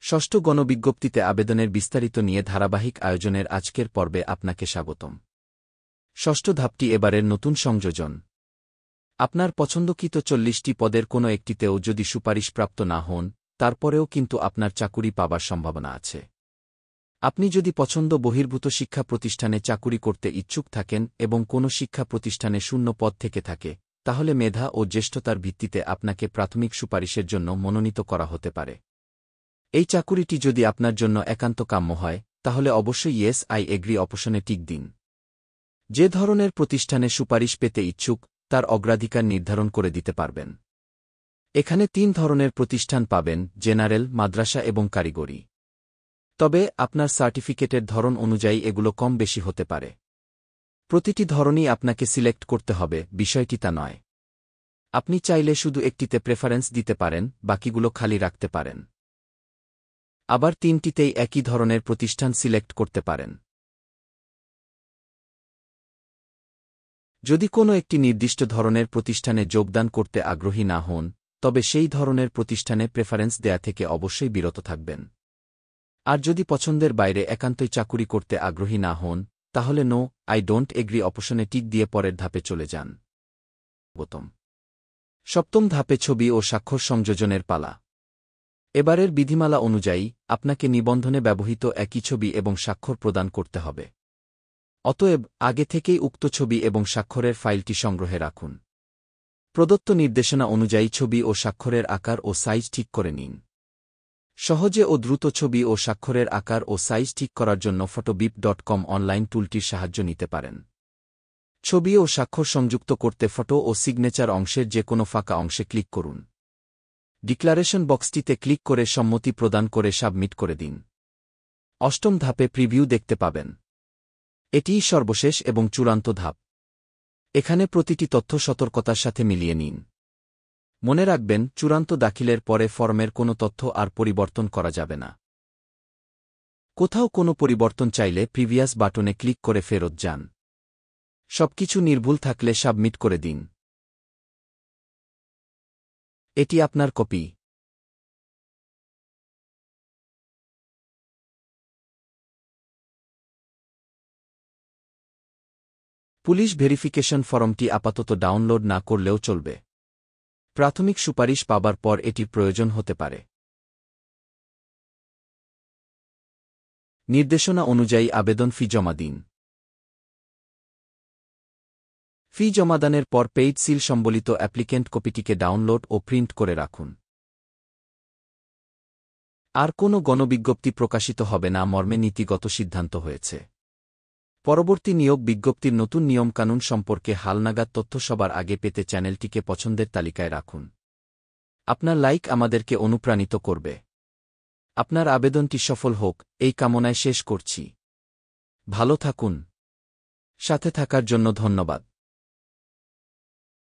ষষ্ঠ গণবিজ্ঞপ্তিতে আবেদনের বিস্তারিত নিয়ে ধারাবাহিক আয়োজনের আজকের পর্বে আপনাকে স্বাগতম। ষষ্ঠ ধাপটি এবারের নতুন সংযোজন। আপনার পছন্দকৃত 40টি পদের কোনো একটিতেও যদি সুপারিশপ্রাপ্ত না হন, তারপরেও কিন্তু আপনার চাকুরি পাবার সম্ভাবনা আছে। আপনি যদি পছন্দ বহির্ভূত শিক্ষা প্রতিষ্ঠানে চাকুরি করতে ইচ্ছুক থাকেন এবং কোনো শিক্ষা প্রতিষ্ঠানে শূন্য পদ থেকে থাকে, তাহলে মেধা ও জ্যেষ্ঠতার ভিত্তিতে আপনাকে প্রাথমিক সুপারিশের জন্য মনোনীত করা হতে পারে। এই চাকুরিটি যদি আপনার জন্য একান্ত কাম্য হয়, তাহলে অবশ্যই ইয়েস আই এগ্রি অপশনে টিক দিন। যে ধরনের প্রতিষ্ঠানে সুপারিশ পেতে ইচ্ছুক, তার অগ্রাধিকার নির্ধারণ করে দিতে পারবেন। এখানে 3 ধরনের প্রতিষ্ঠান পাবেন: জেনারেল, মাদ্রাসা এবং কারিগরি। তবে আপনার সার্টিফিকেটের ধরন অনুযায়ী এগুলো কম বেশি হতে পারে। প্রতিটি ধরনই আপনাকে সিলেক্ট করতে হবে, বিষয়টি তা নয়। আপনি চাইলে শুধু একটিতে প্রেফারেন্স দিতে পারেন, বাকিগুলো খালি রাখতে পারেন। আবার 3টিতেই একই ধরনের প্রতিষ্ঠান সিলেক্ট করতে পারেন। যদি কোনো একটি নির্দিষ্ট ধরনের প্রতিষ্ঠানে যোগদান করতে আগ্রহী না হন, তবে সেই ধরনের প্রতিষ্ঠানে প্রেফারেন্স দেয়া থেকে অবশ্যই বিরত থাকবেন। আর যদি পছন্দের বাইরে একান্তই চাকুরি করতে আগ্রহী না হন, তাহলে নো আই ডোন্ট এগ্রি অপশনে টিক দিয়ে পরের ধাপে চলে যান। সপ্তম ধাপে ছবি ও স্বাক্ষর সংযোজনের পালা। এবারের বিধিমালা অনুযায়ী আপনাকে নিবন্ধনে ব্যবহৃত একই ছবি এবং স্বাক্ষর প্রদান করতে হবে। অতএব আগে থেকেই উক্ত ছবি এবং স্বাক্ষরের ফাইলটি সংগ্রহে রাখুন। প্রদত্ত নির্দেশনা অনুযায়ী ছবি ও স্বাক্ষরের আকার ও সাইজ ঠিক করে নিন। সহজে ও দ্রুত ছবি ও স্বাক্ষরের আকার ও সাইজ ঠিক করার জন্য photobip.com অনলাইন টুলটির সাহায্য নিতে পারেন। ছবি ও স্বাক্ষর সংযুক্ত করতে ফটো ও সিগনেচার অংশের যে কোনো ফাঁকা অংশে ক্লিক করুন। ডিক্লারেশন বক্সটিতে ক্লিক করে সম্মতি প্রদান করে সাবমিট করে দিন। অষ্টম ধাপে প্রিভিউ দেখতে পাবেন। এটিই সর্বশেষ এবং চূড়ান্ত ধাপ। এখানে প্রতিটি তথ্য সতর্কতার সাথে মিলিয়ে নিন। মনে রাখবেন, চূড়ান্ত দাখিলের পরে ফর্মের কোনো তথ্য আর পরিবর্তন করা যাবে না। কোথাও কোনো পরিবর্তন চাইলে প্রিভিয়াস বাটনে ক্লিক করে ফেরত যান। সবকিছু নির্ভুল থাকলে সাবমিট করে দিন। এটি আপনার কপি। পুলিশ ভেরিফিকেশন ফর্মটি আপাতত ডাউনলোড না করলেও চলবে। প্রাথমিক সুপারিশ পাবার পর এটির প্রয়োজন হতে পারে। নির্দেশনা অনুযায়ী আবেদন ফি জমা দিন। ফি জমাদানের পর পেইড সিল সম্বলিত অ্যাপ্লিকেন্ট কপিটিকে ডাউনলোড ও প্রিন্ট করে রাখুন। আর কোনো গণবিজ্ঞপ্তি প্রকাশিত হবে না মর্মে নীতিগত সিদ্ধান্ত হয়েছে। পরবর্তী নিয়োগ বিজ্ঞপ্তির নতুন নিয়মকানুন সম্পর্কে হালনাগাদ তথ্য সবার আগে পেতে চ্যানেলটিকে পছন্দের তালিকায় রাখুন। আপনার লাইক আমাদেরকে অনুপ্রাণিত করবে। আপনার আবেদনটি সফল হোক, এই কামনায় শেষ করছি। ভালো থাকুন। সাথে থাকার জন্য ধন্যবাদ।